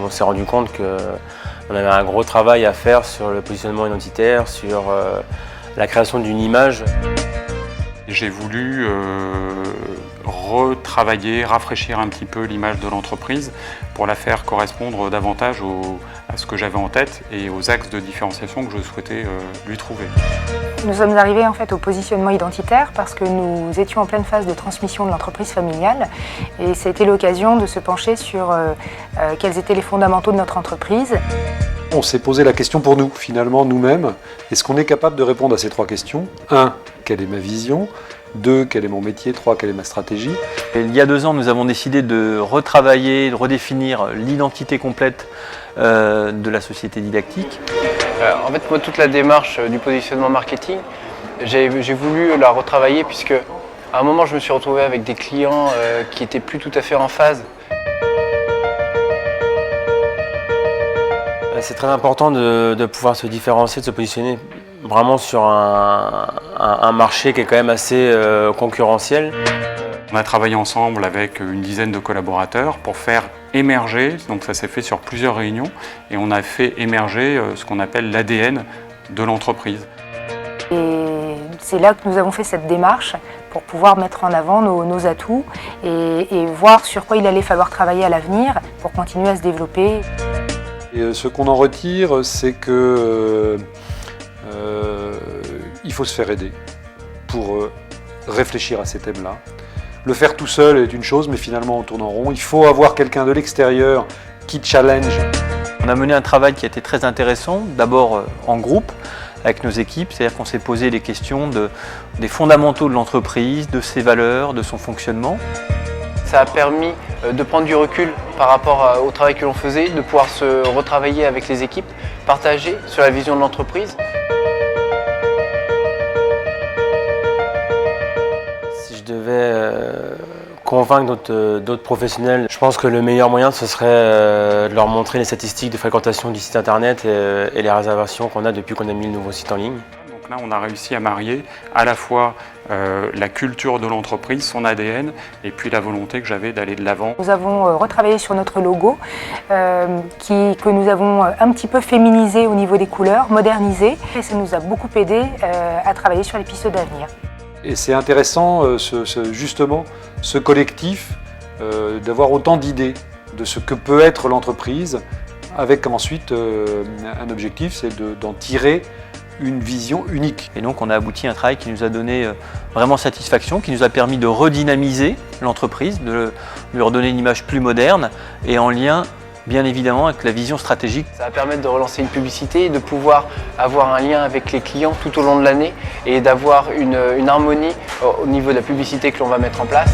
on s'est rendu compte qu'on avait un gros travail à faire sur le positionnement identitaire, sur la création d'une image. J'ai voulu retravailler, rafraîchir un petit peu l'image de l'entreprise pour la faire correspondre davantage à ce que j'avais en tête et aux axes de différenciation que je souhaitais lui trouver. Nous sommes arrivés en fait au positionnement identitaire parce que nous étions en pleine phase de transmission de l'entreprise familiale et ça a été l'occasion de se pencher sur quels étaient les fondamentaux de notre entreprise. On s'est posé la question pour nous, finalement, nous-mêmes. Est-ce qu'on est capable de répondre à ces trois questions? 1. Quelle est ma vision? 2. Quel est mon métier? 3. Quelle est ma stratégie? Il y a 2 ans, nous avons décidé de retravailler, de redéfinir l'identité complète de la société didactique. En fait, moi, toute la démarche du positionnement marketing, j'ai voulu la retravailler puisque à un moment, je me suis retrouvé avec des clients qui n'étaient plus tout à fait en phase. C'est très important de pouvoir se différencier, de se positionner vraiment sur un marché qui est quand même assez concurrentiel. On a travaillé ensemble avec une dizaine de collaborateurs pour faire émerger, donc ça s'est fait sur plusieurs réunions, et on a fait émerger ce qu'on appelle l'ADN de l'entreprise. Et c'est là que nous avons fait cette démarche pour pouvoir mettre en avant nos atouts et voir sur quoi il allait falloir travailler à l'avenir pour continuer à se développer. Et ce qu'on en retire, c'est que il faut se faire aider pour réfléchir à ces thèmes-là. Le faire tout seul est une chose, mais finalement on tourne en rond. Il faut avoir quelqu'un de l'extérieur qui challenge. On a mené un travail qui a été très intéressant, d'abord en groupe, avec nos équipes, c'est-à-dire qu'on s'est posé les questions des fondamentaux de l'entreprise, de ses valeurs, de son fonctionnement. Ça a permis de prendre du recul par rapport au travail que l'on faisait, de pouvoir se retravailler avec les équipes, partager sur la vision de l'entreprise. Si je devais convaincre d'autres professionnels, je pense que le meilleur moyen ce serait de leur montrer les statistiques de fréquentation du site internet et les réservations qu'on a depuis qu'on a mis le nouveau site en ligne. Donc là, on a réussi à marier à la fois la culture de l'entreprise, son ADN, et puis la volonté que j'avais d'aller de l'avant. Nous avons retravaillé sur notre logo que nous avons un petit peu féminisé au niveau des couleurs, modernisé, et ça nous a beaucoup aidé à travailler sur les pistes d'avenir. Et c'est intéressant, justement, ce collectif, d'avoir autant d'idées de ce que peut être l'entreprise, avec ensuite un objectif, c'est d'en tirer une vision unique. Et donc on a abouti à un travail qui nous a donné vraiment satisfaction, qui nous a permis de redynamiser l'entreprise, de lui redonner une image plus moderne et en lien bien évidemment avec la vision stratégique. Ça va permettre de relancer une publicité et de pouvoir avoir un lien avec les clients tout au long de l'année et d'avoir une harmonie au niveau de la publicité que l'on va mettre en place.